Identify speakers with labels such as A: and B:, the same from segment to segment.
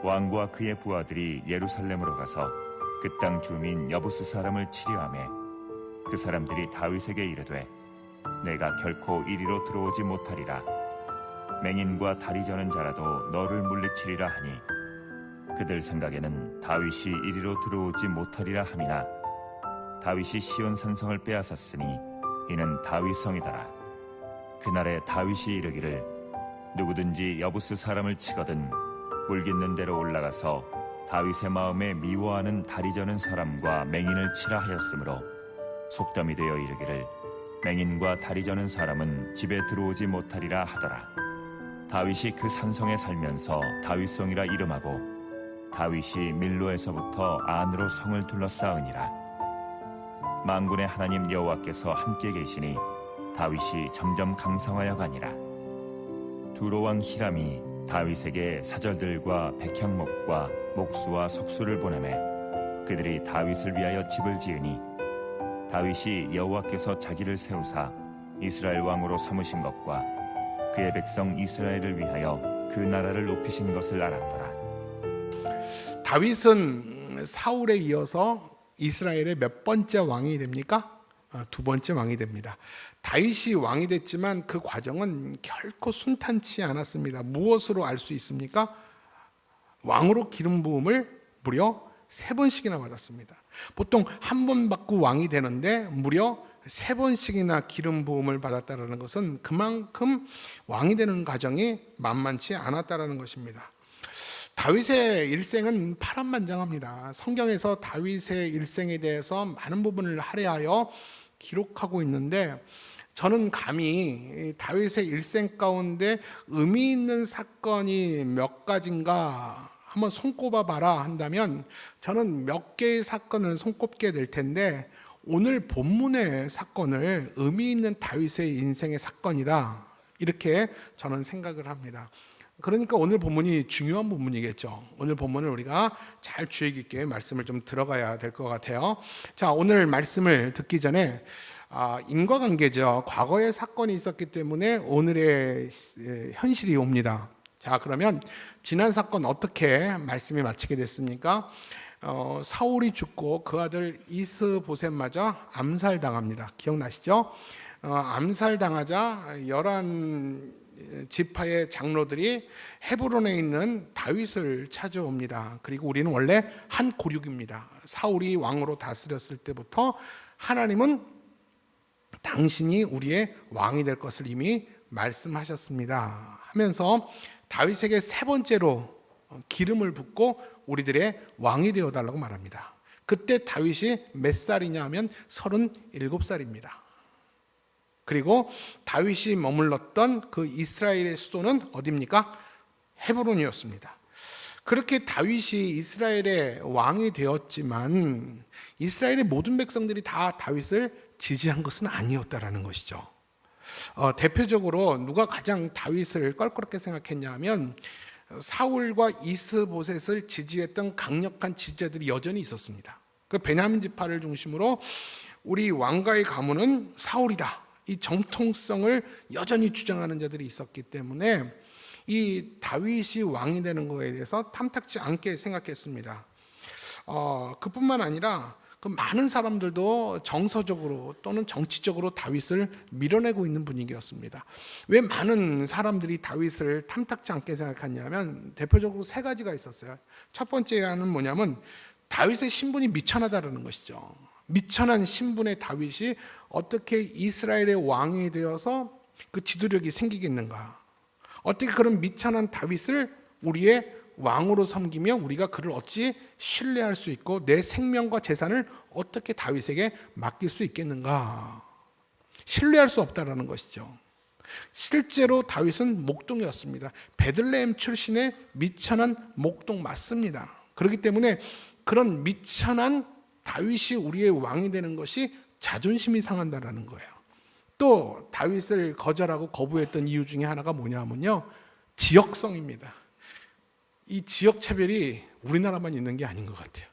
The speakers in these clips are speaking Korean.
A: 왕과 그의 부하들이 예루살렘으로 가서 그 땅 주민 여부스 사람을 치려하매 그 사람들이 다윗에게 이르되 내가 결코 이리로 들어오지 못하리라. 맹인과 다리 저는 자라도 너를 물리치리라 하니 그들 생각에는 다윗이 이리로 들어오지 못하리라 함이나 다윗이 시온 산성을 빼앗았으니 이는 다윗 성이더라. 그날에 다윗이 이르기를 누구든지 여부스 사람을 치거든 물깃는 대로 올라가서 다윗의 마음에 미워하는 다리 저는 사람과 맹인을 치라 하였으므로 속담이 되어 이르기를 맹인과 다리 저는 사람은 집에 들어오지 못하리라 하더라. 다윗이 그 산성에 살면서 다윗성이라 이름하고 다윗이 밀로에서부터 안으로 성을 둘러싸으니라. 만군의 하나님 여호와께서 함께 계시니 다윗이 점점 강성하여 가니라. 두로왕 히람이 다윗에게 사절들과 백향목과 목수와 석수를 보내매 그들이 다윗을 위하여 집을 지으니 다윗이 여호와께서 자기를 세우사 이스라엘 왕으로 삼으신 것과 그의 백성 이스라엘을 위하여 그 나라를 높이신 것을 알았더라.
B: 다윗은 사울에 이어서 이스라엘의 몇 번째 왕이 됩니까? 두 번째 왕이 됩니다. 다윗이 왕이 됐지만 그 과정은 결코 순탄치 않았습니다. 무엇으로 알 수 있습니까? 왕으로 기름 부음을 무려 3번씩이나 받았습니다. 보통 한 번 받고 왕이 되는데 무려 3번씩이나 기름 부음을 받았다는 것은 그만큼 왕이 되는 과정이 만만치 않았다는 것입니다. 다윗의 일생은 파란만장합니다. 성경에서 다윗의 일생에 대해서 많은 부분을 할애하여 기록하고 있는데 저는 감히 다윗의 일생 가운데 의미 있는 사건이 몇 가지인가 한번 손꼽아 봐라 한다면 저는 몇 개의 사건을 손꼽게 될 텐데 오늘 본문의 사건을 의미 있는 다윗의 인생의 사건이다 이렇게 저는 생각을 합니다. 그러니까 오늘 본문이 중요한 본문이겠죠. 오늘 본문을 우리가 잘 주의 깊게 말씀을 좀 들어가야 될 것 같아요. 자, 오늘 말씀을 듣기 전에 인과관계죠. 과거의 사건이 있었기 때문에 오늘의 현실이 옵니다. 자, 그러면 지난 사건 어떻게 말씀이 마치게 됐습니까? 사울이 죽고 그 아들 이스보셋마저 암살당합니다. 기억나시죠? 암살당하자 11지파의 장로들이 헤브론에 있는 다윗을 찾아옵니다. 그리고 우리는 원래 한 고륙입니다. 사울이 왕으로 다스렸을 때부터 하나님은 당신이 우리의 왕이 될 것을 이미 말씀하셨습니다 하면서 다윗에게 3번째로 기름을 붓고 우리들의 왕이 되어달라고 말합니다. 그때 다윗이 몇 살이냐 하면 37살입니다. 그리고 다윗이 머물렀던 그 이스라엘의 수도는 어디입니까? 헤브론이었습니다. 그렇게 다윗이 이스라엘의 왕이 되었지만 이스라엘의 모든 백성들이 다 다윗을 지지한 것은 아니었다라는 것이죠. 대표적으로 누가 가장 다윗을 껄끄럽게 생각했냐 하면 사울과 이스보셋을 지지했던 강력한 지지자들이 여전히 있었습니다. 그 베냐민 지파를 중심으로 우리 왕가의 가문은 사울이다. 이 정통성을 여전히 주장하는 자들이 있었기 때문에 이 다윗이 왕이 되는 것에 대해서 탐탁지 않게 생각했습니다. 그뿐만 아니라 그 많은 사람들도 정서적으로 또는 정치적으로 다윗을 밀어내고 있는 분위기였습니다. 왜 많은 사람들이 다윗을 탐탁지 않게 생각했냐면 대표적으로 3가지가 있었어요. 첫 번째는 뭐냐면 다윗의 신분이 미천하다는 것이죠. 미천한 신분의 다윗이 어떻게 이스라엘의 왕이 되어서 그 지도력이 생기겠는가? 어떻게 그런 미천한 다윗을 우리의 왕으로 섬기며 우리가 그를 어찌 신뢰할 수 있고 내 생명과 재산을 어떻게 다윗에게 맡길 수 있겠는가? 신뢰할 수 없다라는 것이죠. 실제로 다윗은 목동이었습니다. 베들레헴 출신의 미천한 목동 맞습니다. 그렇기 때문에 그런 미천한 다윗이 우리의 왕이 되는 것이 자존심이 상한다라는 거예요. 또 다윗을 거절하고 거부했던 이유 중에 하나가 뭐냐면요, 지역성입니다. 이 지역 차별이 우리나라만 있는 게 아닌 것 같아요.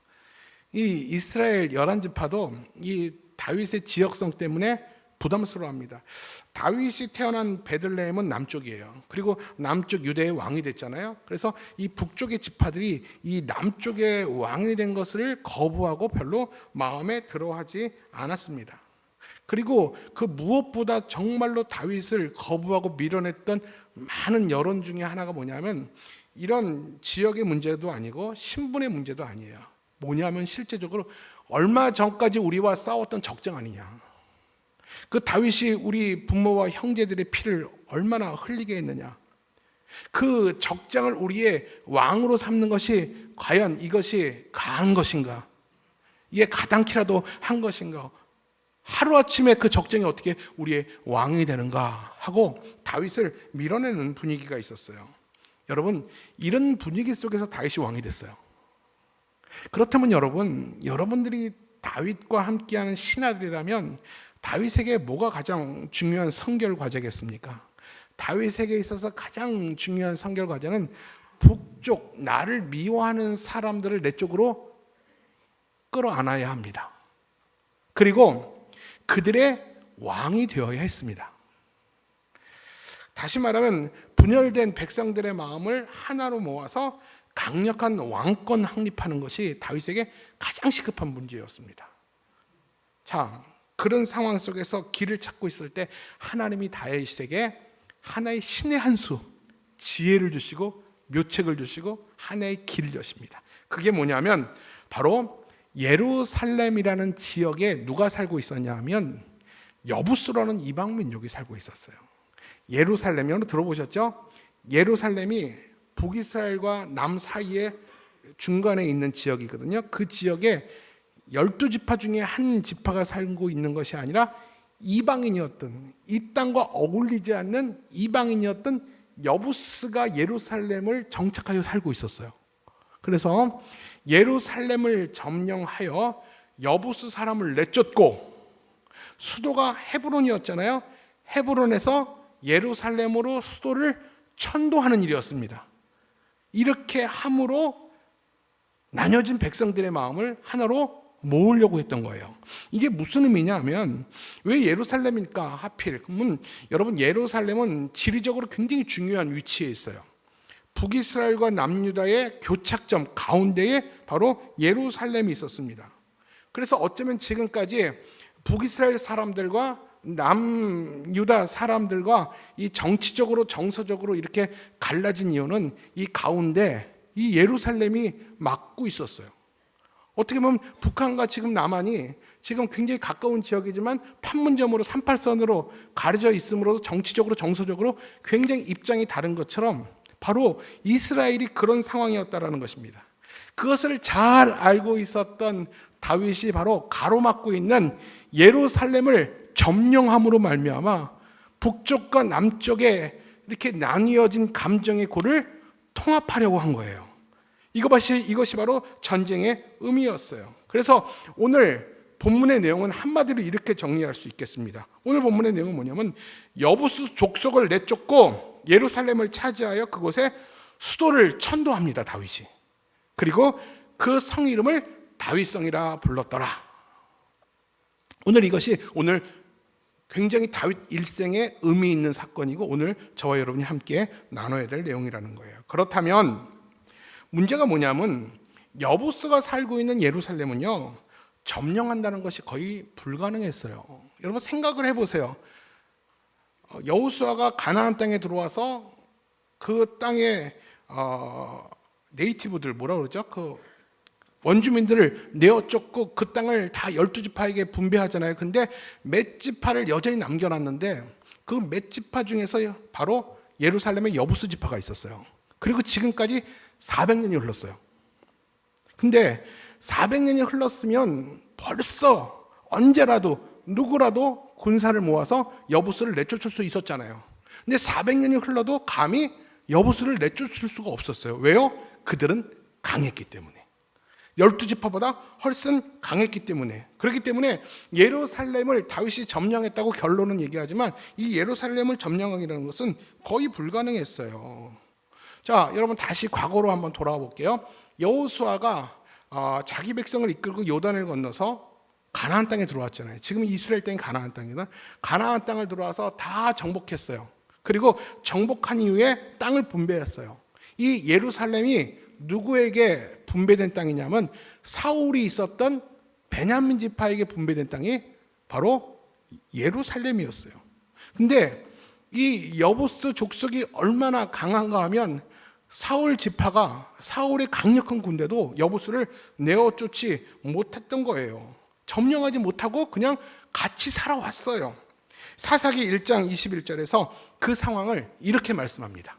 B: 이 이스라엘 11지파도 이 다윗의 지역성 때문에 부담스러워합니다. 다윗이 태어난 베들레헴은 남쪽이에요. 그리고 남쪽 유대의 왕이 됐잖아요. 그래서 이 북쪽의 지파들이 이 남쪽의 왕이 된 것을 거부하고 별로 마음에 들어하지 않았습니다. 그리고 그 무엇보다 정말로 다윗을 거부하고 밀어냈던 많은 여론 중에 하나가 뭐냐면 이런 지역의 문제도 아니고 신분의 문제도 아니에요. 뭐냐면 실제적으로 얼마 전까지 우리와 싸웠던 적장 아니냐. 그 다윗이 우리 부모와 형제들의 피를 얼마나 흘리게 했느냐. 그 적장을 우리의 왕으로 삼는 것이 과연 이것이 가한 것인가? 이게 가당키라도 한 것인가? 하루아침에 그 적장이 어떻게 우리의 왕이 되는가 하고 다윗을 밀어내는 분위기가 있었어요. 여러분, 이런 분위기 속에서 다윗이 왕이 됐어요. 그렇다면 여러분들이 다윗과 함께하는 신하들이라면 다윗에게 뭐가 가장 중요한 선결 과제겠습니까? 다윗에게 있어서 가장 중요한 선결 과제는 북쪽 나를 미워하는 사람들을 내 쪽으로 끌어안아야 합니다. 그리고 그들의 왕이 되어야 했습니다. 다시 말하면 분열된 백성들의 마음을 하나로 모아서 강력한 왕권 확립하는 것이 다윗에게 가장 시급한 문제였습니다. 자, 그런 상황 속에서 길을 찾고 있을 때 하나님이 다윗에게 하나의 신의 한 수, 지혜를 주시고 묘책을 주시고 하나의 길을 여십니다. 그게 뭐냐면 바로 예루살렘이라는 지역에 누가 살고 있었냐 하면 여부스라는 이방 민족이 살고 있었어요. 예루살렘, 여러분 들어보셨죠? 예루살렘이 북이스라엘과 남 사이에 중간에 있는 지역이거든요. 그 지역에 12지파 중에 한 지파가 살고 있는 것이 아니라 이방인이었던, 이 땅과 어울리지 않는 이방인이었던 여부스가 예루살렘을 정착하여 살고 있었어요. 그래서 예루살렘을 점령하여 여부스 사람을 내쫓고 수도가 헤브론이었잖아요. 헤브론에서 예루살렘으로 수도를 천도하는 일이었습니다. 이렇게 함으로 나뉘어진 백성들의 마음을 하나로 모으려고 했던 거예요. 이게 무슨 의미냐 하면 왜 예루살렘일까 하필? 그러면 여러분 예루살렘은 지리적으로 굉장히 중요한 위치에 있어요. 북이스라엘과 남유다의 교착점 가운데에 바로 예루살렘이 있었습니다. 그래서 어쩌면 지금까지 북이스라엘 사람들과 남유다 사람들과 이 정치적으로 정서적으로 이렇게 갈라진 이유는 이 가운데 이 예루살렘이 막고 있었어요. 어떻게 보면 북한과 지금 남한이 지금 굉장히 가까운 지역이지만 판문점으로 38선으로 가려져 있으므로 정치적으로 정서적으로 굉장히 입장이 다른 것처럼 바로 이스라엘이 그런 상황이었다라는 것입니다. 그것을 잘 알고 있었던 다윗이 바로 가로막고 있는 예루살렘을 점령함으로 말미암아 북쪽과 남쪽에 이렇게 나뉘어진 감정의 골을 통합하려고 한 거예요. 이것이 바로 전쟁의 의미였어요. 그래서 오늘 본문의 내용은 한마디로 이렇게 정리할 수 있겠습니다. 오늘 본문의 내용은 뭐냐면 여부스 족속을 내쫓고 예루살렘을 차지하여 그곳에 수도를 천도합니다. 다윗이. 그리고 그 성 이름을 다윗성이라 불렀더라. 이것이 오늘 굉장히 다윗 일생에 의미 있는 사건이고 오늘 저와 여러분이 함께 나눠야 될 내용이라는 거예요. 그렇다면 문제가 뭐냐면 여부스가 살고 있는 예루살렘은요 점령한다는 것이 거의 불가능했어요. 여러분 생각을 해보세요. 여호수아가 가나안 땅에 들어와서 그 땅에 네이티브들 뭐라 그러죠? 그 원주민들을 내어쫓고 그 땅을 다 12지파에게 분배하잖아요. 근데 몇 지파를 여전히 남겨놨는데 그 몇 지파 중에서 바로 예루살렘에 여부스 지파가 있었어요. 그리고 지금까지 400년이 흘렀어요. 근데 400년이 흘렀으면 벌써 언제라도 누구라도 군사를 모아서 여부스를 내쫓을 수 있었잖아요. 근데 400년이 흘러도 감히 여부스를 내쫓을 수가 없었어요. 왜요? 그들은 강했기 때문에. 12지파보다 훨씬 강했기 때문에. 그렇기 때문에 예루살렘을 다윗이 점령했다고 결론은 얘기하지만 이 예루살렘을 점령하기라는 것은 거의 불가능했어요. 자, 여러분 다시 과거로 한번 돌아가 볼게요. 여호수아가 자기 백성을 이끌고 요단을 건너서 가나안 땅에 들어왔잖아요. 지금 이스라엘 땅이 가나안 땅이다. 가나안 땅을 들어와서 다 정복했어요. 그리고 정복한 이후에 땅을 분배했어요. 이 예루살렘이 누구에게 분배된 땅이냐면 사울이 있었던 베냐민 지파에게 분배된 땅이 바로 예루살렘이었어요. 근데 이 여부스 족속이 얼마나 강한가 하면 사울 지파가 사울의 강력한 군대도 여부스를 내어 쫓지 못했던 거예요. 점령하지 못하고 그냥 같이 살아왔어요. 사사기 1장 21절에서 그 상황을 이렇게 말씀합니다.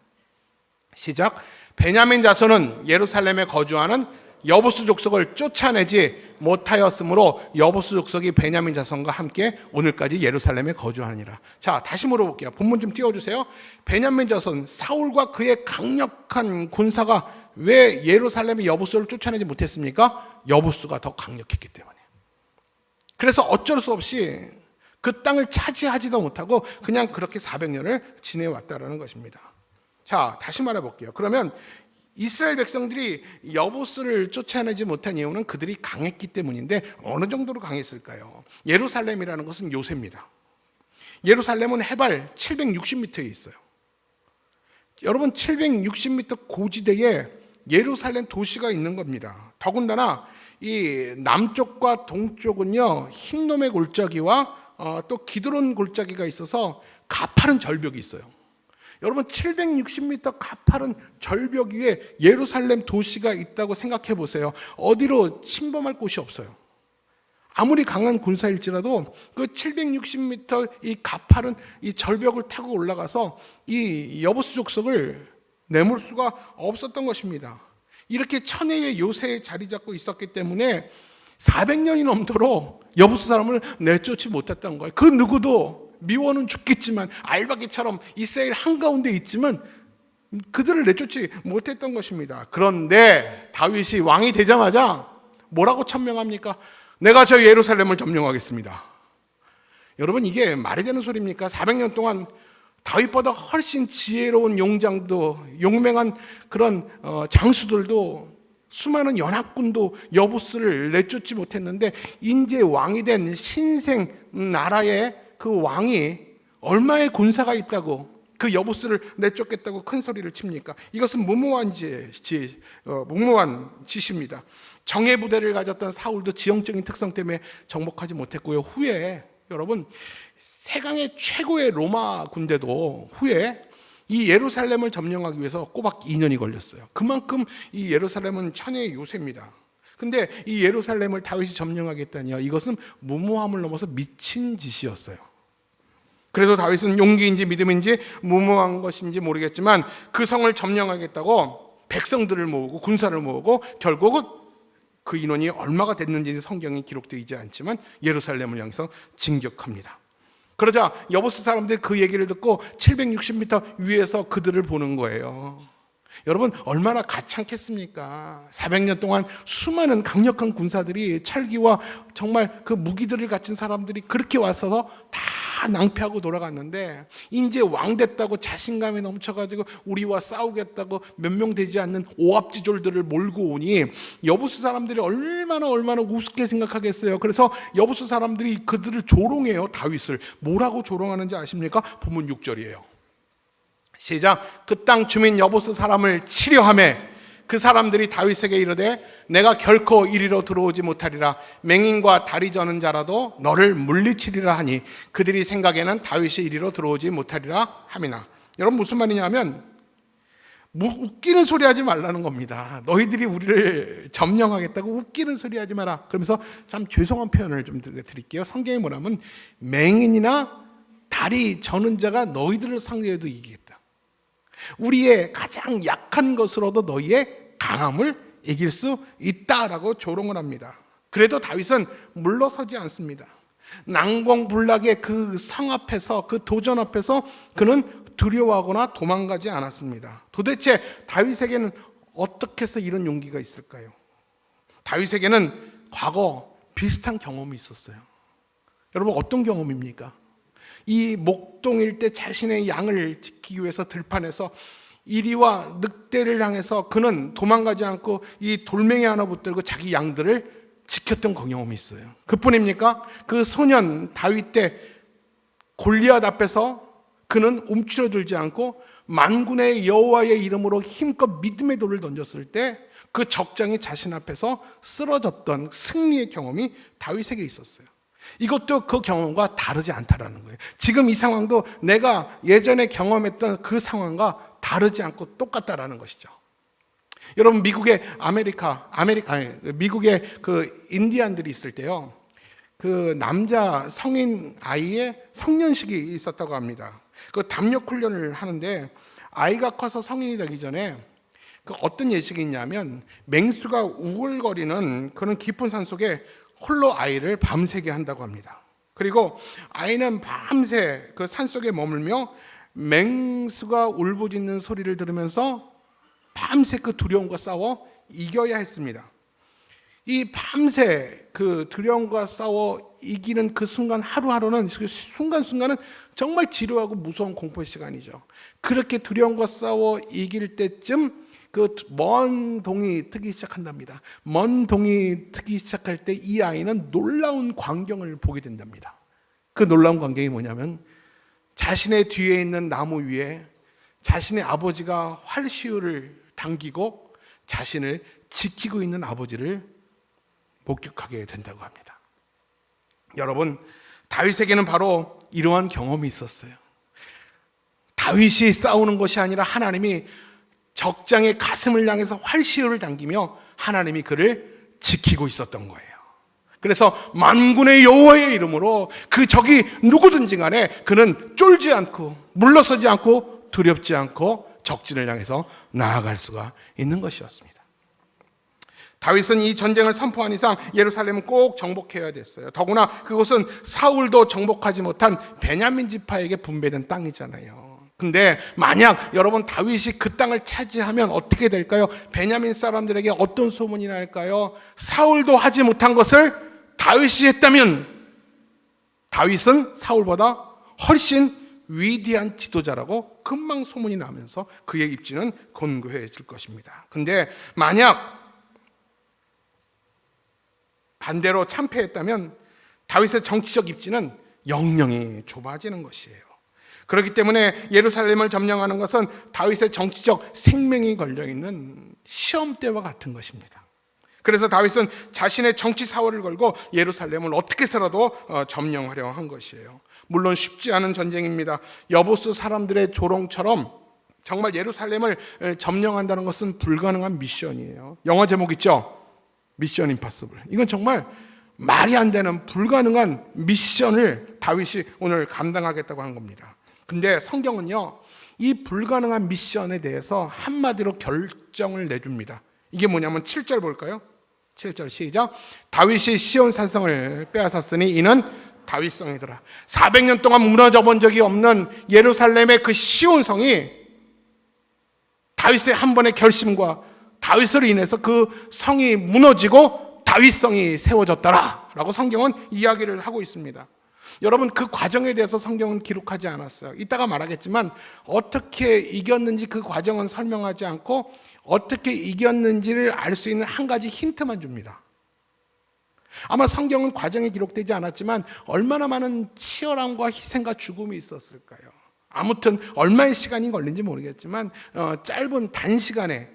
B: 시작. 베냐민 자손은 예루살렘에 거주하는 여부스 족속을 쫓아내지 못하였으므로 여부스 족속이 베냐민 자손과 함께 오늘까지 예루살렘에 거주하니라. 자, 다시 물어볼게요. 본문 좀 띄워주세요. 베냐민 자손 사울과 그의 강력한 군사가 왜 예루살렘의 여부스를 쫓아내지 못했습니까? 여부스가 더 강력했기 때문에. 그래서 어쩔 수 없이 그 땅을 차지하지도 못하고 그냥 그렇게 400년을 지내왔다라는 것입니다. 자, 다시 말해볼게요. 그러면 이스라엘 백성들이 여부스를 쫓아내지 못한 이유는 그들이 강했기 때문인데 어느 정도로 강했을까요? 예루살렘이라는 것은 요새입니다. 예루살렘은 해발 760m에 있어요. 여러분 760m 고지대에 예루살렘 도시가 있는 겁니다. 더군다나 이 남쪽과 동쪽은요 흰놈의 골짜기와 또 기드론 골짜기가 있어서 가파른 절벽이 있어요. 여러분 760m 가파른 절벽 위에 예루살렘 도시가 있다고 생각해 보세요. 어디로 침범할 곳이 없어요. 아무리 강한 군사일지라도 그 760m 이 가파른 이 절벽을 타고 올라가서 이 여부스 족속을 내몰 수가 없었던 것입니다. 이렇게 천혜의 요새에 자리 잡고 있었기 때문에 400년이 넘도록 여부스 사람을 내쫓지 못했던 거예요. 그 누구도 미워는 죽겠지만 알바기처럼 이스라엘 한가운데 있지만 그들을 내쫓지 못했던 것입니다. 그런데 다윗이 왕이 되자마자 뭐라고 천명합니까? 내가 저 예루살렘을 점령하겠습니다. 여러분 이게 말이 되는 소리입니까? 400년 동안 다윗보다 훨씬 지혜로운 용장도 용맹한 그런 장수들도 수많은 연합군도 여부스를 내쫓지 못했는데 이제 왕이 된 신생 나라의 그 왕이 얼마의 군사가 있다고 그 여부스를 내쫓겠다고 큰 소리를 칩니까? 이것은 무모한 짓입니다. 정예 부대를 가졌던 사울도 지형적인 특성 때문에 정복하지 못했고요. 후에 여러분 세강의 최고의 로마 군대도 후에 이 예루살렘을 점령하기 위해서 꼬박 2년이 걸렸어요. 그만큼 이 예루살렘은 천혜의 요새입니다. 근데 이 예루살렘을 다윗이 점령하겠다니요. 이것은 무모함을 넘어서 미친 짓이었어요. 그래서 다윗은 용기인지 믿음인지 무모한 것인지 모르겠지만 그 성을 점령하겠다고 백성들을 모으고 군사를 모으고 결국은 그 인원이 얼마가 됐는지는 성경에 기록되어 있지 않지만 예루살렘을 향해서 진격합니다. 그러자 여부스 사람들이 그 얘기를 듣고 760m 위에서 그들을 보는 거예요. 여러분 얼마나 가창겠습니까? 400년 동안 수많은 강력한 군사들이 찰기와 정말 그 무기들을 갖춘 사람들이 그렇게 와서 다 낭패하고 돌아갔는데 이제 왕 됐다고 자신감이 넘쳐가지고 우리와 싸우겠다고 몇 명 되지 않는 오합지졸들을 몰고 오니 여부수 사람들이 얼마나 우습게 생각하겠어요. 그래서 여부수 사람들이 그들을 조롱해요. 다윗을 뭐라고 조롱하는지 아십니까? 본문 6절이에요. 시작. 그 땅 주민 여부수 사람을 치려하매 그 사람들이 다윗에게 이르되 내가 결코 이리로 들어오지 못하리라. 맹인과 다리 저는 자라도 너를 물리치리라 하니 그들이 생각에는 다윗이 이리로 들어오지 못하리라 함이나. 여러분 무슨 말이냐면 웃기는 소리 하지 말라는 겁니다. 너희들이 우리를 점령하겠다고 웃기는 소리 하지 마라. 그러면서 참 죄송한 표현을 좀 드릴게요. 성경에 뭐라면 맹인이나 다리 저는 자가 너희들을 상대해도 이기겠다. 우리의 가장 약한 것으로도 너희의 강함을 이길 수 있다라고 조롱을 합니다. 그래도 다윗은 물러서지 않습니다. 난공불락의 그 성 앞에서 그 도전 앞에서 그는 두려워하거나 도망가지 않았습니다. 도대체 다윗에게는 어떻게 해서 이런 용기가 있을까요? 다윗에게는 과거 비슷한 경험이 있었어요. 여러분 어떤 경험입니까? 이 목동일 때 자신의 양을 지키기 위해서 들판에서 이리와 늑대를 향해서 그는 도망가지 않고 이 돌멩이 하나 붙들고 자기 양들을 지켰던 경험이 있어요. 그뿐입니까? 그 소년 다윗 때 골리앗 앞에서 그는 움츠러들지 않고 만군의 여호와의 이름으로 힘껏 믿음의 돌을 던졌을 때 그 적장이 자신 앞에서 쓰러졌던 승리의 경험이 다윗에게 있었어요. 이것도 그 경험과 다르지 않다라는 거예요. 지금 이 상황도 내가 예전에 경험했던 그 상황과 다르지 않고 똑같다라는 것이죠. 여러분, 미국의 미국의 그 인디안들이 있을 때요, 그 남자 성인 아이의 성년식이 있었다고 합니다. 그 담력 훈련을 하는데 아이가 커서 성인이 되기 전에 그 어떤 예식이 있냐면 맹수가 우글거리는 그런 깊은 산 속에 홀로 아이를 밤새게 한다고 합니다. 그리고 아이는 밤새 그 산 속에 머물며 맹수가 울부짖는 소리를 들으면서 밤새 그 두려움과 싸워 이겨야 했습니다. 이 밤새 그 두려움과 싸워 이기는 그 순간, 하루하루는 그 순간순간은 정말 지루하고 무서운 공포의 시간이죠. 그렇게 두려움과 싸워 이길 때쯤 그 먼 동이 트기 시작한답니다. 먼 동이 트기 시작할 때 이 아이는 놀라운 광경을 보게 된답니다. 그 놀라운 광경이 뭐냐면 자신의 뒤에 있는 나무 위에 자신의 아버지가 활시울을 당기고 자신을 지키고 있는 아버지를 목격하게 된다고 합니다. 여러분, 다윗에게는 바로 이러한 경험이 있었어요. 다윗이 싸우는 것이 아니라 하나님이 적장의 가슴을 향해서 활시울을 당기며 하나님이 그를 지키고 있었던 거예요. 그래서 만군의 여호와의 이름으로 그 적이 누구든지 간에 그는 쫄지 않고 물러서지 않고 두렵지 않고 적진을 향해서 나아갈 수가 있는 것이었습니다. 다윗은 이 전쟁을 선포한 이상 예루살렘은 꼭 정복해야 됐어요. 더구나 그곳은 사울도 정복하지 못한 베냐민 지파에게 분배된 땅이잖아요. 근데 만약 여러분 다윗이 그 땅을 차지하면 어떻게 될까요? 베냐민 사람들에게 어떤 소문이 날까요? 사울도 하지 못한 것을 다윗이 했다면 다윗은 사울보다 훨씬 위대한 지도자라고 금방 소문이 나면서 그의 입지는 곤고해질 것입니다. 근데 만약 반대로 참패했다면 다윗의 정치적 입지는 영영이 좁아지는 것이에요. 그렇기 때문에 예루살렘을 점령하는 것은 다윗의 정치적 생명이 걸려있는 시험대와 같은 것입니다. 그래서 다윗은 자신의 정치 사활을 걸고 예루살렘을 어떻게 해서라도 점령하려 한 것이에요. 물론 쉽지 않은 전쟁입니다. 여보스 사람들의 조롱처럼 정말 예루살렘을 점령한다는 것은 불가능한 미션이에요. 영화 제목 있죠? 미션 임파서블. 이건 정말 말이 안 되는 불가능한 미션을 다윗이 오늘 감당하겠다고 한 겁니다. 근데 성경은요, 이 불가능한 미션에 대해서 한마디로 결정을 내줍니다. 이게 뭐냐면 7절 볼까요? 7절 시작. 다윗이 시온 산성을 빼앗았으니 이는 다윗성이더라. 400년 동안 무너져 본 적이 없는 예루살렘의 그 시온 성이 다윗의 한 번의 결심과 다윗으로 인해서 그 성이 무너지고 다윗성이 세워졌더라 라고 성경은 이야기를 하고 있습니다. 여러분, 그 과정에 대해서 성경은 기록하지 않았어요. 이따가 말하겠지만 어떻게 이겼는지 그 과정은 설명하지 않고 어떻게 이겼는지를 알 수 있는 한 가지 힌트만 줍니다. 아마 성경은 과정이 기록되지 않았지만 얼마나 많은 치열함과 희생과 죽음이 있었을까요? 아무튼 얼마의 시간이 걸린지 모르겠지만 짧은 단시간에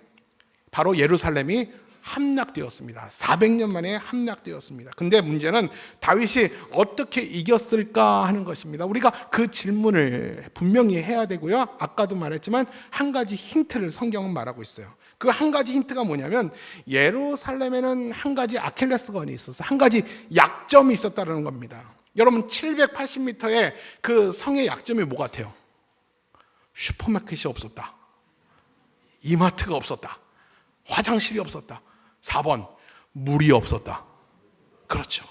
B: 바로 예루살렘이 함락되었습니다. 400년 만에 함락되었습니다. 근데 문제는 다윗이 어떻게 이겼을까 하는 것입니다. 우리가 그 질문을 분명히 해야 되고요. 아까도 말했지만 한 가지 힌트를 성경은 말하고 있어요. 그 한 가지 힌트가 뭐냐면 예루살렘에는 한 가지 아킬레스건이 있어서 한 가지 약점이 있었다는 겁니다. 여러분, 780m의 그 성의 약점이 뭐 같아요? 슈퍼마켓이 없었다. 이마트가 없었다. 화장실이 없었다. 4번, 물이 없었다. 그렇죠.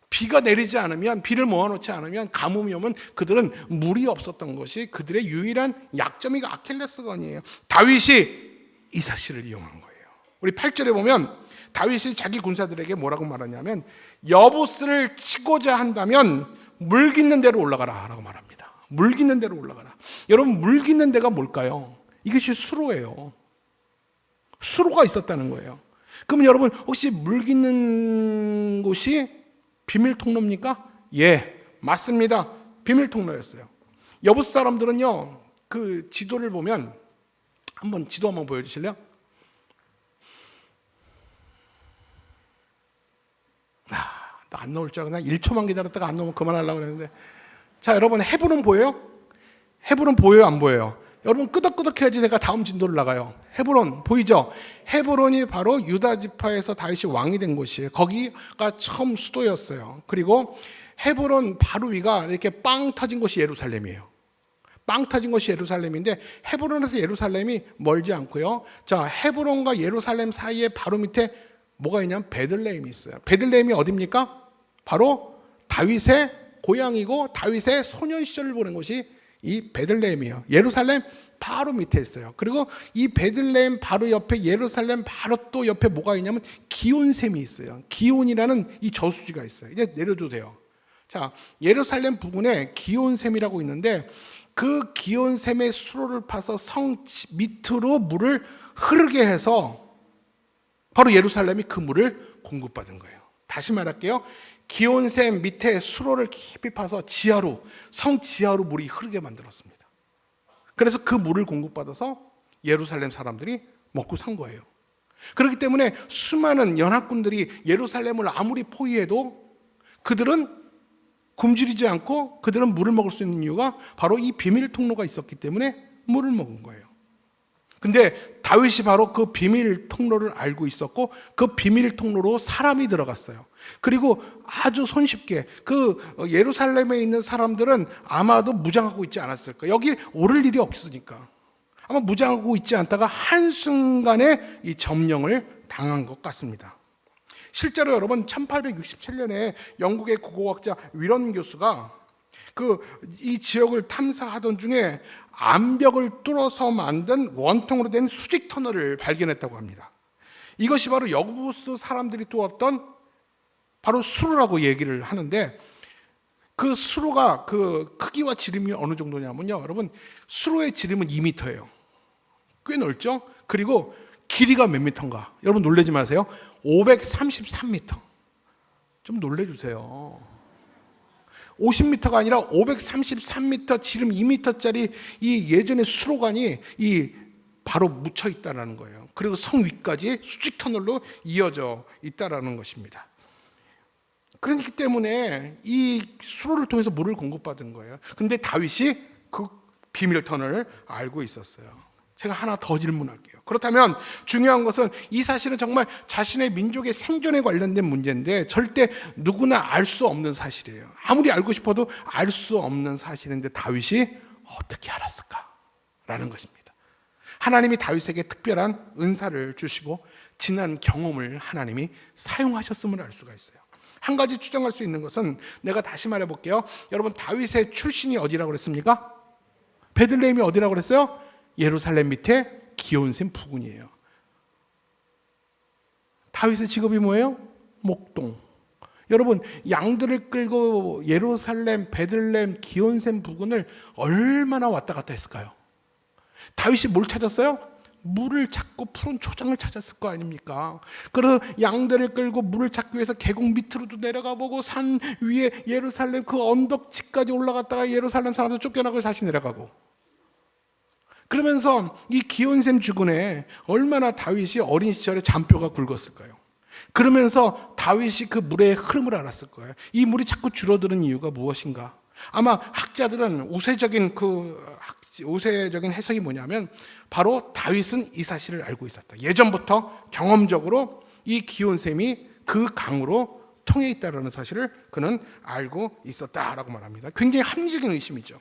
B: 비가 내리지 않으면, 비를 모아놓지 않으면, 가뭄이 오면 그들은 물이 없었던 것이 그들의 유일한 약점이 아킬레스건이에요. 다윗이 이 사실을 이용한 거예요. 우리 8절에 보면 다윗이 자기 군사들에게 뭐라고 말하냐면 여부스를 치고자 한다면 물 깃는 데로 올라가라 라고 말합니다. 물 깃는 데로 올라가라. 여러분, 물 깃는 데가 뭘까요? 이것이 수로예요. 수로가 있었다는 거예요. 그러면 여러분 혹시 물 깃는 곳이 비밀 통로입니까? 예, 맞습니다. 비밀 통로였어요. 여부스 사람들은요, 그 지도를 보면 한번 지도 한번 보여주실래요? 나 안 나올 줄 알고 난 1초만 기다렸다가 안 나오면 그만하려고 그랬는데, 자 여러분 헤브론 보여요? 헤브론 보여요, 안 보여요? 여러분 끄덕끄덕해야지 내가 다음 진도를 나가요. 헤브론 보이죠? 헤브론이 바로 유다 지파에서 다윗이 왕이 된 곳이에요. 거기가 처음 수도였어요. 그리고 헤브론 바로 위가 이렇게 빵 터진 곳이 예루살렘이에요. 빵 터진 곳이 예루살렘인데 헤브론에서 예루살렘이 멀지 않고요. 자, 헤브론과 예루살렘 사이에 바로 밑에 뭐가 있냐면 베들레헴이 있어요. 베들레헴이 어디입니까? 바로 다윗의 고향이고 다윗의 소년 시절을 보낸 곳이 이 베들레헴이에요. 예루살렘 바로 밑에 있어요. 그리고 이 베들레헴 바로 옆에 예루살렘 바로 또 옆에 뭐가 있냐면 기온샘이 있어요. 기온이라는 이 저수지가 있어요. 이제 내려줘도 돼요. 자, 예루살렘 부근에 기온샘이라고 있는데 그 기온샘의 수로를 파서 성 밑으로 물을 흐르게 해서 바로 예루살렘이 그 물을 공급받은 거예요. 다시 말할게요. 기온샘 밑에 수로를 깊이 파서 지하로, 성 지하로 물이 흐르게 만들었습니다. 그래서 그 물을 공급받아서 예루살렘 사람들이 먹고 산 거예요. 그렇기 때문에 수많은 연합군들이 예루살렘을 아무리 포위해도 그들은 굶주리지 않고 그들은 물을 먹을 수 있는 이유가 바로 이 비밀 통로가 있었기 때문에 물을 먹은 거예요. 근데 다윗이 바로 그 비밀 통로를 알고 있었고 그 비밀 통로로 사람이 들어갔어요. 그리고 아주 손쉽게 그 예루살렘에 있는 사람들은 아마도 무장하고 있지 않았을 거예요. 여기 오를 일이 없으니까 아마 무장하고 있지 않다가 한순간에 이 점령을 당한 것 같습니다. 실제로 여러분 1867년에 영국의 국어학자 위런 교수가 이 지역을 탐사하던 중에 암벽을 뚫어서 만든 원통으로 된 수직 터널을 발견했다고 합니다. 이것이 바로 여부스 사람들이 뚫었던 바로 수로라고 얘기를 하는데 그 수로가 그 크기와 지름이 어느 정도냐면요. 여러분 수로의 지름은 2m예요. 꽤 넓죠? 그리고 길이가 몇 미터인가? 여러분 놀라지 마세요. 533m. 좀 놀래주세요. 50m가 아니라 533m, 지름 2m짜리 이 예전의 수로관이 바로 묻혀 있다는 거예요. 그리고 성 위까지 수직 터널로 이어져 있다는 것입니다. 그렇기 때문에 이 수로를 통해서 물을 공급받은 거예요. 근데 다윗이 그 비밀 터널을 알고 있었어요. 제가 하나 더 질문할게요. 그렇다면 중요한 것은 이 사실은 정말 자신의 민족의 생존에 관련된 문제인데 절대 누구나 알 수 없는 사실이에요. 아무리 알고 싶어도 알 수 없는 사실인데 다윗이 어떻게 알았을까라는 것입니다. 하나님이 다윗에게 특별한 은사를 주시고 지난 경험을 하나님이 사용하셨음을 알 수가 있어요. 한 가지 추정할 수 있는 것은 내가 다시 말해볼게요. 여러분 다윗의 출신이 어디라고 그랬습니까? 베들레헴이 어디라고 그랬어요? 예루살렘 밑에 기온샘 부근이에요. 다윗의 직업이 뭐예요? 목동. 여러분 양들을 끌고 예루살렘, 베들레헴, 기온샘 부근을 얼마나 왔다 갔다 했을까요? 다윗이 뭘 찾았어요? 물을 찾고 푸른 초장을 찾았을 거 아닙니까? 그래서 양들을 끌고 물을 찾기 위해서 계곡 밑으로도 내려가 보고 산 위에 예루살렘 그 언덕지까지 올라갔다가 예루살렘 사람들 쫓겨나고 다시 내려가고 그러면서 이 기온샘 주군에 얼마나 다윗이 어린 시절에 잔뼈가 굵었을까요? 그러면서 다윗이 그 물의 흐름을 알았을 거예요. 이 물이 자꾸 줄어드는 이유가 무엇인가? 아마 학자들은 우세적인 해석이 뭐냐면 바로 다윗은 이 사실을 알고 있었다. 예전부터 경험적으로 이 기온샘이 그 강으로 통해 있다는 사실을 그는 알고 있었다라고 말합니다. 굉장히 합리적인 의심이죠.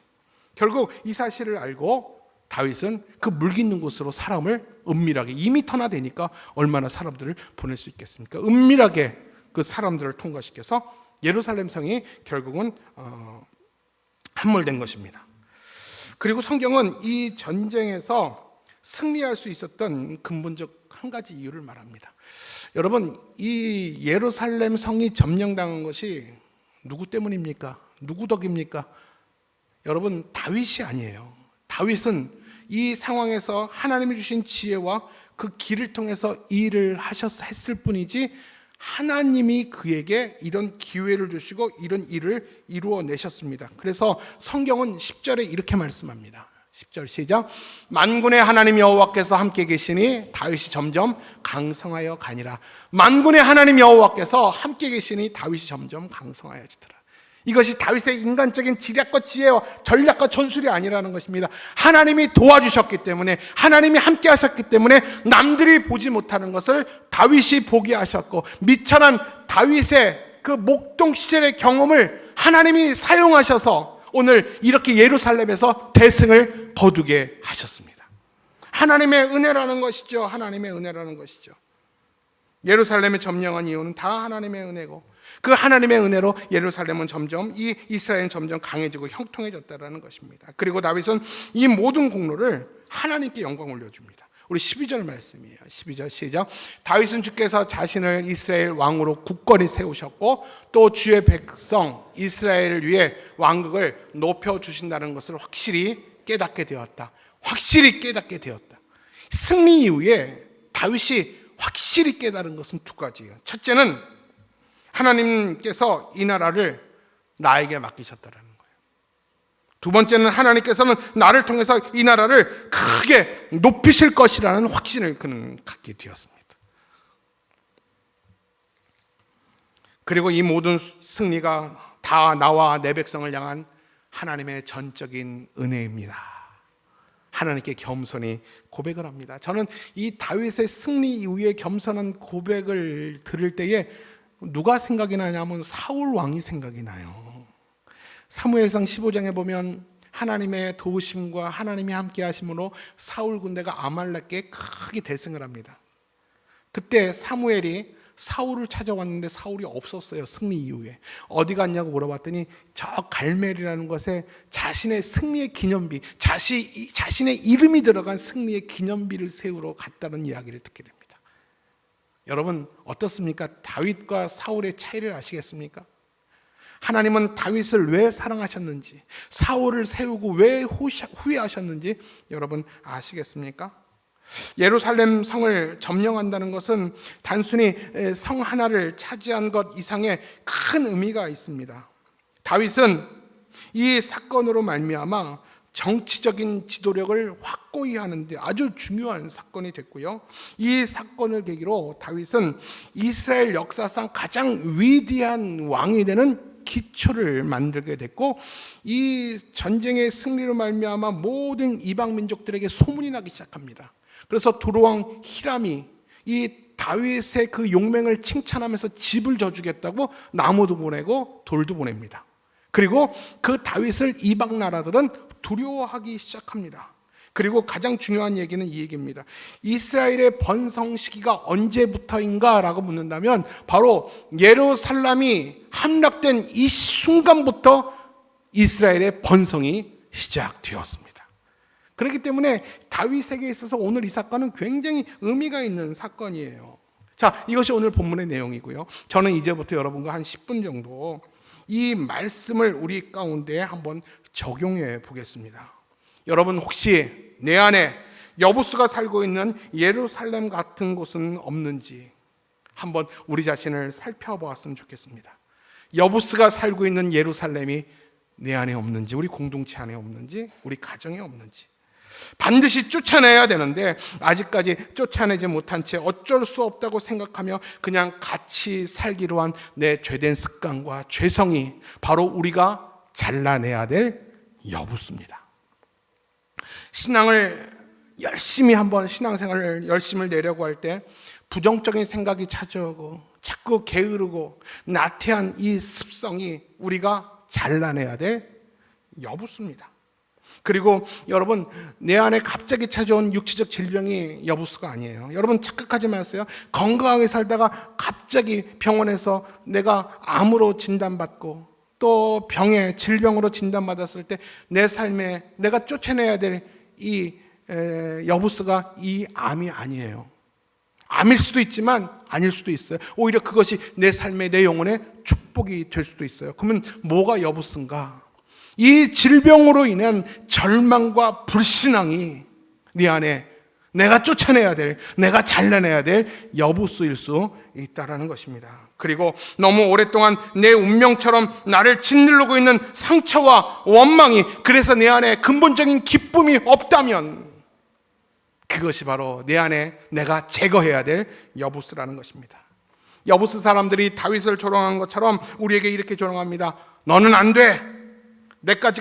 B: 결국 이 사실을 알고 다윗은 그 물 깃는 곳으로 사람을 은밀하게 2m나 되니까 얼마나 사람들을 보낼 수 있겠습니까? 은밀하게 그 사람들을 통과시켜서 예루살렘 성이 결국은 함몰된 것입니다. 그리고 성경은 이 전쟁에서 승리할 수 있었던 근본적 한 가지 이유를 말합니다. 여러분 이 예루살렘 성이 점령당한 것이 누구 때문입니까? 누구 덕입니까? 여러분 다윗이 아니에요. 다윗은 이 상황에서 하나님이 주신 지혜와 그 길을 통해서 일을 했을 뿐이지 하나님이 그에게 이런 기회를 주시고 이런 일을 이루어내셨습니다. 그래서 성경은 10절에 이렇게 말씀합니다. 10절 시작. 만군의 하나님 여호와께서 함께 계시니 다윗이 점점 강성하여 가니라. 만군의 하나님 여호와께서 함께 계시니 다윗이 점점 강성하여지더라. 이것이 다윗의 인간적인 지략과 지혜와 전략과 전술이 아니라는 것입니다. 하나님이 도와주셨기 때문에, 하나님이 함께 하셨기 때문에 남들이 보지 못하는 것을 다윗이 보게 하셨고, 미천한 다윗의 그 목동 시절의 경험을 하나님이 사용하셔서 오늘 이렇게 예루살렘에서 대승을 거두게 하셨습니다. 하나님의 은혜라는 것이죠. 하나님의 은혜라는 것이죠. 예루살렘을 점령한 이유는 다 하나님의 은혜고, 그 하나님의 은혜로 예루살렘은 점점, 이 이스라엘은 점점 강해지고 형통해졌다는 것입니다. 그리고 다윗은 이 모든 공로를 하나님께 영광 올려줍니다. 우리 12절 말씀이에요. 12절 시작. 다윗은 주께서 자신을 이스라엘 왕으로 굳건히 세우셨고 또 주의 백성 이스라엘을 위해 왕국을 높여주신다는 것을 확실히 깨닫게 되었다. 확실히 깨닫게 되었다. 승리 이후에 다윗이 확실히 깨달은 것은 두 가지예요. 첫째는 하나님께서 이 나라를 나에게 맡기셨다는 거예요. 두 번째는 하나님께서는 나를 통해서 이 나라를 크게 높이실 것이라는 확신을 그는 갖게 되었습니다. 그리고 이 모든 승리가 다 나와 내 백성을 향한 하나님의 전적인 은혜입니다. 하나님께 겸손히 고백을 합니다. 저는 이 다윗의 승리 이후에 겸손한 고백을 들을 때에 누가 생각이 나냐면 사울 왕이 생각이 나요. 사무엘상 15장에 보면 하나님의 도우심과 하나님이 함께 하심으로 사울 군대가 아말렉에 크게 대승을 합니다. 그때 사무엘이 사울을 찾아왔는데 사울이 없었어요. 승리 이후에. 어디 갔냐고 물어봤더니 저 갈멜이라는 곳에 자신의 승리의 기념비, 자신의 이름이 들어간 승리의 기념비를 세우러 갔다는 이야기를 듣게 됩니다. 여러분 어떻습니까? 다윗과 사울의 차이를 아시겠습니까? 하나님은 다윗을 왜 사랑하셨는지, 사울을 세우고 왜 후회하셨는지 여러분 아시겠습니까? 예루살렘 성을 점령한다는 것은 단순히 성 하나를 차지한 것 이상의 큰 의미가 있습니다. 다윗은 이 사건으로 말미암아 정치적인 지도력을 확고히 하는데 아주 중요한 사건이 됐고요. 이 사건을 계기로 다윗은 이스라엘 역사상 가장 위대한 왕이 되는 기초를 만들게 됐고, 이 전쟁의 승리로 말미암아 모든 이방 민족들에게 소문이 나기 시작합니다. 그래서 두로왕 히람이 이 다윗의 그 용맹을 칭찬하면서 집을 져주겠다고 나무도 보내고 돌도 보냅니다. 그리고 그 다윗을 이방 나라들은 두려워하기 시작합니다. 그리고 가장 중요한 얘기는 이 얘기입니다. 이스라엘의 번성 시기가 언제부터인가 라고 묻는다면 바로 예루살렘이 함락된 이 순간부터 이스라엘의 번성이 시작되었습니다. 그렇기 때문에 다윗에게 있어서 오늘 이 사건은 굉장히 의미가 있는 사건이에요. 자, 이것이 오늘 본문의 내용이고요. 저는 이제부터 여러분과 한 10분 정도 이 말씀을 우리 가운데 한번 적용해 보겠습니다. 여러분 혹시 내 안에 여부수가 살고 있는 예루살렘 같은 곳은 없는지 한번 우리 자신을 살펴보았으면 좋겠습니다. 여부수가 살고 있는 예루살렘이 내 안에 없는지, 우리 공동체 안에 없는지, 우리 가정에 없는지 반드시 쫓아내야 되는데 아직까지 쫓아내지 못한 채 어쩔 수 없다고 생각하며 그냥 같이 살기로 한 내 죄된 습관과 죄성이 바로 우리가 잘라내야 될 여부수입니다. 신앙을 열심히 한번 신앙생활을 열심히 내려고 할 때 부정적인 생각이 찾아오고 자꾸 게으르고 나태한 이 습성이 우리가 잘라내야 될 여부수입니다. 그리고 여러분 내 안에 갑자기 찾아온 육체적 질병이 여부수가 아니에요. 여러분 착각하지 마세요. 건강하게 살다가 갑자기 병원에서 내가 암으로 진단받고 또 병에 질병으로 진단받았을 때 내 삶에 내가 쫓아내야 될 이 여부수가 이 암이 아니에요. 암일 수도 있지만 아닐 수도 있어요. 오히려 그것이 내 삶의 내 영혼의 축복이 될 수도 있어요. 그러면 뭐가 여부수인가? 이 질병으로 인한 절망과 불신앙이 네 안에 내가 쫓아내야 될, 내가 잘라내야 될 여부수일 수 있다라는 것입니다. 그리고 너무 오랫동안 내 운명처럼 나를 짓누르고 있는 상처와 원망이, 그래서 내 안에 근본적인 기쁨이 없다면 그것이 바로 내 안에 내가 제거해야 될 여부수라는 것입니다. 여부수 사람들이 다윗을 조롱한 것처럼 우리에게 이렇게 조롱합니다. 너는 안 돼. 내까지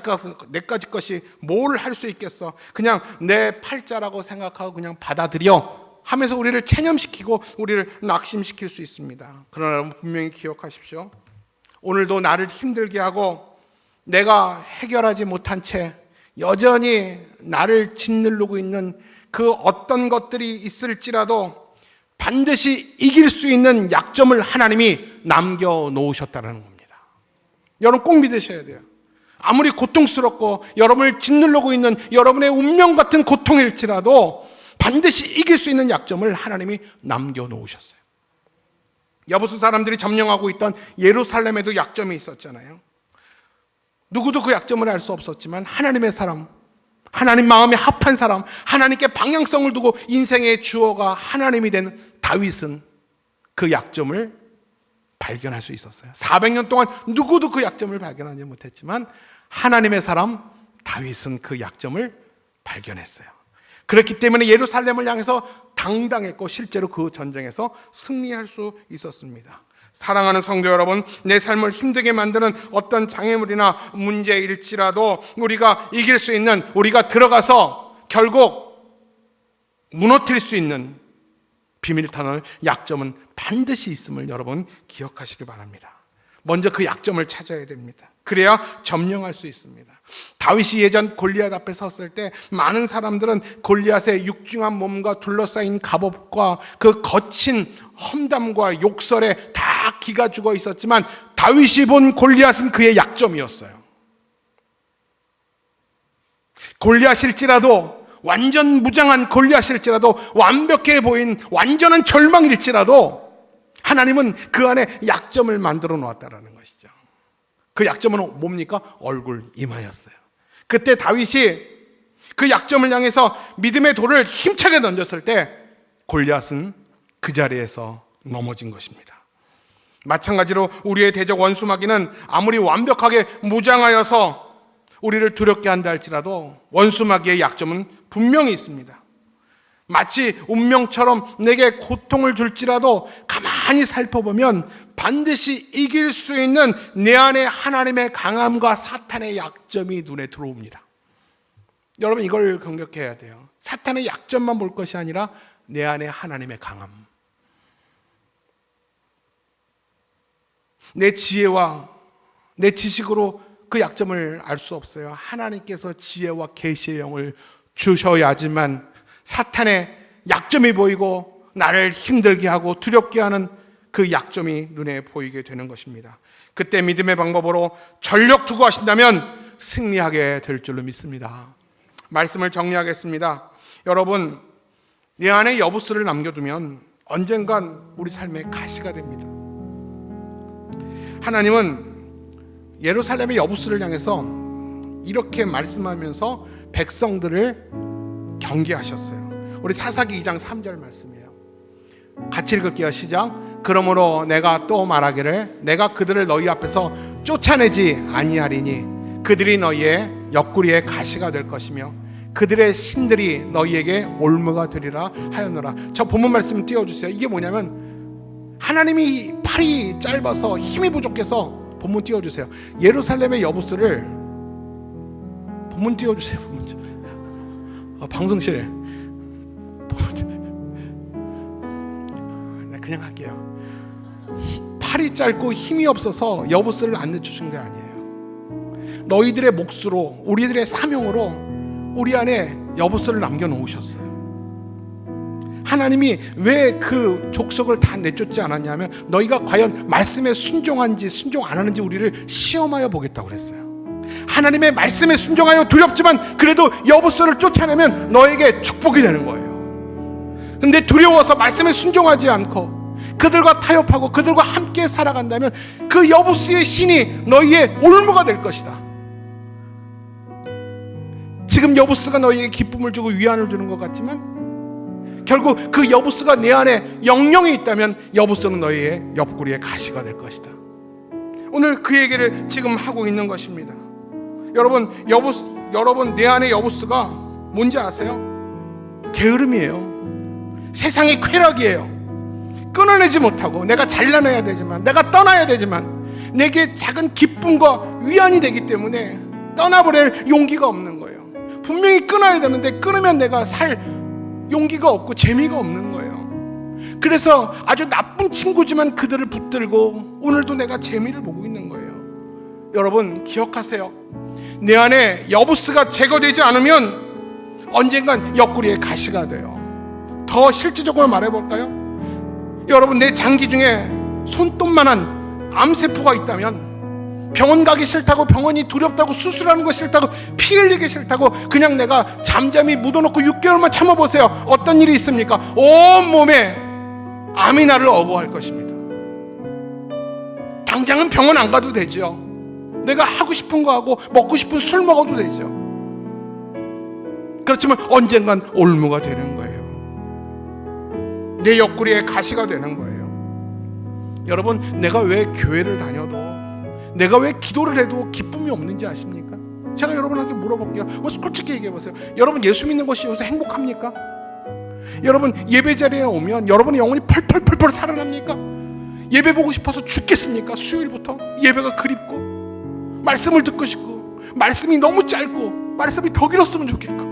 B: 것이 뭘 할 수 있겠어. 그냥 내 팔자라고 생각하고 그냥 받아들여 하면서 우리를 체념시키고 우리를 낙심시킬 수 있습니다. 그러나 분명히 기억하십시오. 오늘도 나를 힘들게 하고 내가 해결하지 못한 채 여전히 나를 짓누르고 있는 그 어떤 것들이 있을지라도 반드시 이길 수 있는 약점을 하나님이 남겨놓으셨다는 겁니다. 여러분 꼭 믿으셔야 돼요. 아무리 고통스럽고 여러분을 짓누르고 있는 여러분의 운명 같은 고통일지라도 반드시 이길 수 있는 약점을 하나님이 남겨놓으셨어요. 여부수 사람들이 점령하고 있던 예루살렘에도 약점이 있었잖아요. 누구도 그 약점을 알 수 없었지만 하나님의 사람, 하나님 마음에 합한 사람, 하나님께 방향성을 두고 인생의 주어가 하나님이 된 다윗은 그 약점을 발견할 수 있었어요. 400년 동안 누구도 그 약점을 발견하지 못했지만 하나님의 사람 다윗은 그 약점을 발견했어요. 그렇기 때문에 예루살렘을 향해서 당당했고 실제로 그 전쟁에서 승리할 수 있었습니다. 사랑하는 성도 여러분, 내 삶을 힘들게 만드는 어떤 장애물이나 문제일지라도 우리가 이길 수 있는, 우리가 들어가서 결국 무너뜨릴 수 있는 비밀터널, 약점은 반드시 있음을 여러분 기억하시기 바랍니다. 먼저 그 약점을 찾아야 됩니다. 그래야 점령할 수 있습니다. 다윗이 예전 골리앗 앞에 섰을 때 많은 사람들은 골리앗의 육중한 몸과 둘러싸인 갑옷과 그 거친 험담과 욕설에 다 기가 죽어 있었지만 다윗이 본 골리앗은 그의 약점이었어요. 골리앗일지라도, 완전 무장한 골리앗일지라도, 완벽해 보인 완전한 절망일지라도 하나님은 그 안에 약점을 만들어 놓았다는 것이죠. 그 약점은 뭡니까? 얼굴, 이마였어요. 그때 다윗이 그 약점을 향해서 믿음의 돌을 힘차게 던졌을 때 골리앗은 그 자리에서 넘어진 것입니다. 마찬가지로 우리의 대적 원수 마귀는 아무리 완벽하게 무장하여서 우리를 두렵게 한다 할지라도 원수 마귀의 약점은 분명히 있습니다. 마치 운명처럼 내게 고통을 줄지라도 가만히 살펴보면 반드시 이길 수 있는 내 안에 하나님의 강함과 사탄의 약점이 눈에 들어옵니다. 여러분 이걸 경격해야 돼요. 사탄의 약점만 볼 것이 아니라 내 안에 하나님의 강함. 내 지혜와 내 지식으로 그 약점을 알 수 없어요. 하나님께서 지혜와 계시의 영을 주셔야지만 사탄의 약점이 보이고 나를 힘들게 하고 두렵게 하는 그 약점이 눈에 보이게 되는 것입니다. 그때 믿음의 방법으로 전력 투구하신다면 승리하게 될 줄로 믿습니다. 말씀을 정리하겠습니다. 여러분, 내 안에 여부수를 남겨두면 언젠간 우리 삶의 가시가 됩니다. 하나님은 예루살렘의 여부수를 향해서 이렇게 말씀하면서 백성들을 경계하셨어요. 우리 사사기 2장 3절 말씀이에요. 같이 읽을게요. 시작. 그러므로 내가 또 말하기를 내가 그들을 너희 앞에서 쫓아내지 아니하리니 그들이 너희의 옆구리에 가시가 될 것이며 그들의 신들이 너희에게 올무가 되리라 하였노라. 저 본문 말씀 띄워주세요. 이게 뭐냐면 하나님이 팔이 짧아서 힘이 부족해서, 본문 띄워주세요. 예루살렘의 여부수를 본문 띄워주세요. 방송실에 그냥 할게요. 팔이 짧고 힘이 없어서 여부수를 안 내주신 게 아니에요. 너희들의 몫으로, 우리들의 사명으로 우리 안에 여부수를 남겨놓으셨어요. 하나님이 왜 그 족속을 다 내쫓지 않았냐면 너희가 과연 말씀에 순종한지 순종 안 하는지 우리를 시험하여 보겠다고 그랬어요. 하나님의 말씀에 순종하여 두렵지만 그래도 여부수를 쫓아내면 너에게 축복이 되는 거예요. 근데 두려워서 말씀에 순종하지 않고 그들과 타협하고 그들과 함께 살아간다면 그 여부수의 신이 너희의 올무가 될 것이다. 지금 여부수가 너희에게 기쁨을 주고 위안을 주는 것 같지만 결국 그 여부스가 내 안에 영영이 있다면 여부스는 너희의 옆구리에 가시가 될 것이다. 오늘 그 얘기를 지금 하고 있는 것입니다. 여러분 내 안에 여부스가 뭔지 아세요? 게으름이에요. 세상의 쾌락이에요. 끊어내지 못하고 내가 잘라내야 되지만, 내가 떠나야 되지만 내게 작은 기쁨과 위안이 되기 때문에 떠나버릴 용기가 없는 거예요. 분명히 끊어야 되는데 끊으면 내가 살 용기가 없고 재미가 없는 거예요. 그래서 아주 나쁜 친구지만 그들을 붙들고 오늘도 내가 재미를 보고 있는 거예요. 여러분 기억하세요. 내 안에 여부스가 제거되지 않으면 언젠간 옆구리에 가시가 돼요. 더 실질적으로 말해볼까요? 여러분 내 장기 중에 손톱만한 암세포가 있다면 병원 가기 싫다고, 병원이 두렵다고, 수술하는 거 싫다고, 피 흘리기 싫다고 그냥 내가 잠잠히 묻어놓고 6개월만 참아보세요. 어떤 일이 있습니까? 온 몸에 암이 나를 어부할 것입니다. 당장은 병원 안 가도 되죠. 내가 하고 싶은 거 하고 먹고 싶은 술 먹어도 되죠. 그렇지만 언젠간 올무가 되는 거예요. 내 옆구리에 가시가 되는 거예요. 여러분 내가 왜 교회를 다녀도, 내가 왜 기도를 해도 기쁨이 없는지 아십니까? 제가 여러분한테 물어볼게요. 솔직히 얘기해보세요. 여러분 예수 믿는 것이 요새 행복합니까? 여러분 예배 자리에 오면 여러분의 영혼이 펄펄펄펄 살아납니까? 예배 보고 싶어서 죽겠습니까? 수요일부터 예배가 그립고 말씀을 듣고 싶고 말씀이 너무 짧고 말씀이 더 길었으면 좋겠고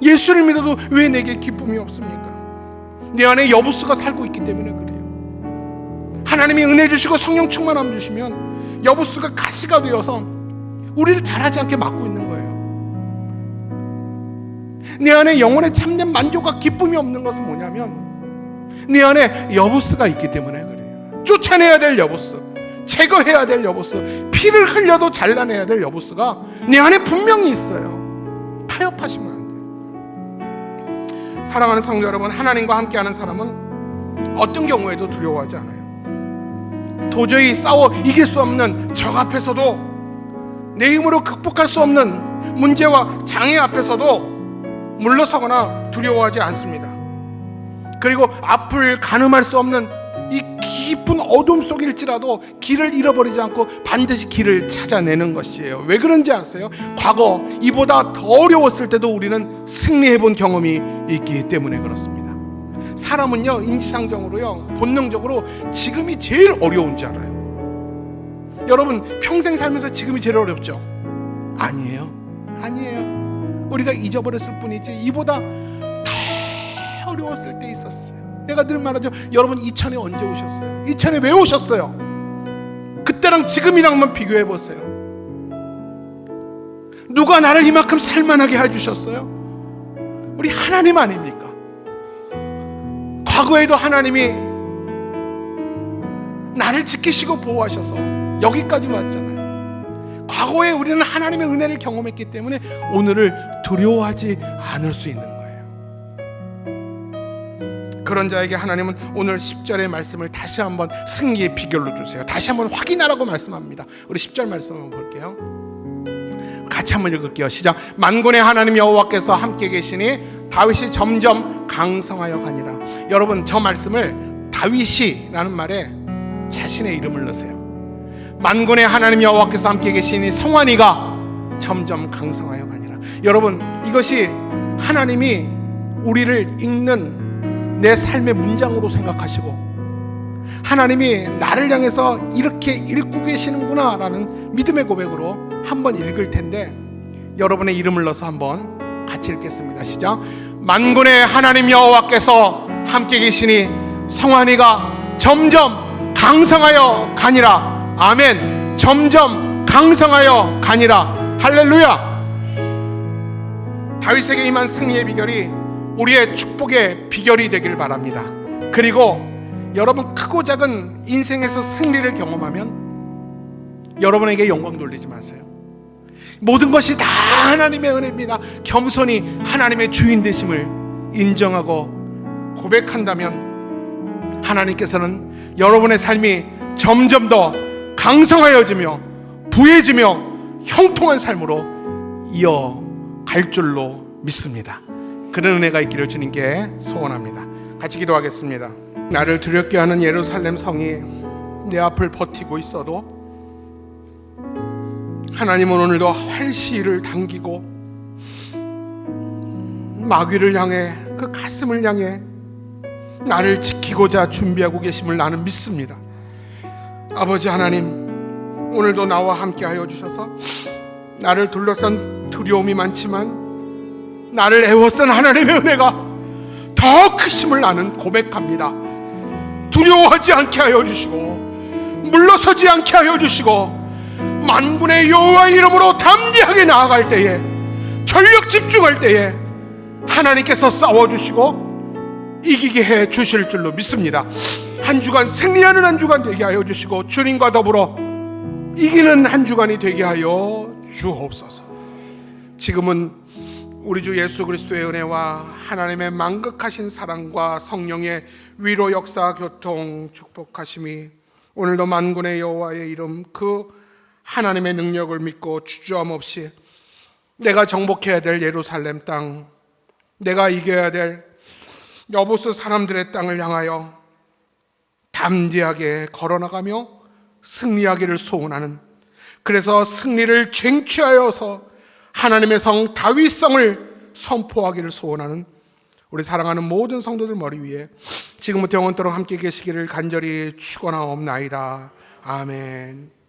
B: 예수를 믿어도 왜 내게 기쁨이 없습니까? 내 안에 여부스가 살고 있기 때문에 그래요. 하나님이 은혜 주시고 성령 충만함 주시면 여부스가 가시가 되어서 우리를 잘하지 않게 막고 있는 거예요. 내 안에 영혼의 참된 만족과 기쁨이 없는 것은 뭐냐면 내 안에 여부스가 있기 때문에 그래요. 쫓아내야 될 여부스, 제거해야 될 여부스, 피를 흘려도 잘라내야 될 여부스가 내 안에 분명히 있어요. 타협하시면 안 돼요. 사랑하는 성도 여러분, 하나님과 함께하는 사람은 어떤 경우에도 두려워하지 않아요. 도저히 싸워 이길 수 없는 적 앞에서도, 내 힘으로 극복할 수 없는 문제와 장애 앞에서도 물러서거나 두려워하지 않습니다. 그리고 앞을 가늠할 수 없는 이 깊은 어둠 속일지라도 길을 잃어버리지 않고 반드시 길을 찾아내는 것이에요. 왜 그런지 아세요? 과거 이보다 더 어려웠을 때도 우리는 승리해본 경험이 있기 때문에 그렇습니다. 사람은요, 인지상정으로요, 본능적으로 지금이 제일 어려운 줄 알아요. 여러분 평생 살면서 지금이 제일 어렵죠? 아니에요. 우리가 잊어버렸을 뿐이지 이보다 더 어려웠을 때 있었어요. 내가 늘 말하죠. 여러분 이천에 언제 오셨어요? 이천에 왜 오셨어요? 그때랑 지금이랑만 비교해 보세요. 누가 나를 이만큼 살만하게 해주셨어요? 우리 하나님 아닙니까? 과거에도 하나님이 나를 지키시고 보호하셔서 여기까지 왔잖아요. 과거에 우리는 하나님의 은혜를 경험했기 때문에 오늘을 두려워하지 않을 수 있는 거예요. 그런 자에게 하나님은 오늘 10절의 말씀을 다시 한번 승리의 비결로 주세요. 다시 한번 확인하라고 말씀합니다. 우리 10절 말씀 한번 볼게요. 같이 한번 읽을게요. 시작. 만군의 하나님 여호와께서 함께 계시니 다윗이 점점 강성하여 가니라. 여러분 저 말씀을 다윗이라는 말에 자신의 이름을 넣으세요. 만군의 하나님 여호와께서 함께 계시니 성환이가 점점 강성하여 가니라. 여러분 이것이 하나님이 우리를 읽는 내 삶의 문장으로 생각하시고 하나님이 나를 향해서 이렇게 읽고 계시는구나 라는 믿음의 고백으로 한번 읽을 텐데 여러분의 이름을 넣어서 한번 같이 읽겠습니다. 시작. 만군의 하나님 여호와께서 함께 계시니 성환이가 점점 강성하여 가니라. 아멘. 점점 강성하여 가니라. 할렐루야. 다윗에게 임한 승리의 비결이 우리의 축복의 비결이 되길 바랍니다. 그리고 여러분 크고 작은 인생에서 승리를 경험하면 여러분에게 영광 돌리지 마세요. 모든 것이 다 하나님의 은혜입니다. 겸손히 하나님의 주인 되심을 인정하고 고백한다면 하나님께서는 여러분의 삶이 점점 더 강성하여지며 부해지며 형통한 삶으로 이어갈 줄로 믿습니다. 그런 은혜가 있기를 주님께 소원합니다. 같이 기도하겠습니다. 나를 두렵게 하는 예루살렘 성이 내 앞을 버티고 있어도 하나님은 오늘도 활시를 당기고 마귀를 향해, 그 가슴을 향해 나를 지키고자 준비하고 계심을 나는 믿습니다. 아버지 하나님, 오늘도 나와 함께 하여 주셔서 나를 둘러싼 두려움이 많지만 나를 애워싼 하나님의 은혜가 더 크심을 나는 고백합니다. 두려워하지 않게 하여 주시고 물러서지 않게 하여 주시고 만군의 여호와의 이름으로 담대하게 나아갈 때에, 전력 집중할 때에 하나님께서 싸워주시고 이기게 해 주실 줄로 믿습니다. 한 주간 승리하는 한 주간 되게 하여 주시고 주님과 더불어 이기는 한 주간이 되게 하여 주옵소서. 지금은 우리 주 예수 그리스도의 은혜와 하나님의 만극하신 사랑과 성령의 위로 역사 교통 축복하심이 오늘도 만군의 여호와의 이름, 그 하나님의 능력을 믿고 주저함 없이 내가 정복해야 될 예루살렘 땅, 내가 이겨야 될 여부스 사람들의 땅을 향하여 담대하게 걸어나가며 승리하기를 소원하는, 그래서 승리를 쟁취하여서 하나님의 성 다윗성을 선포하기를 소원하는 우리 사랑하는 모든 성도들 머리 위에 지금부터 영원토록 함께 계시기를 간절히 축원하옵나이다. 아멘.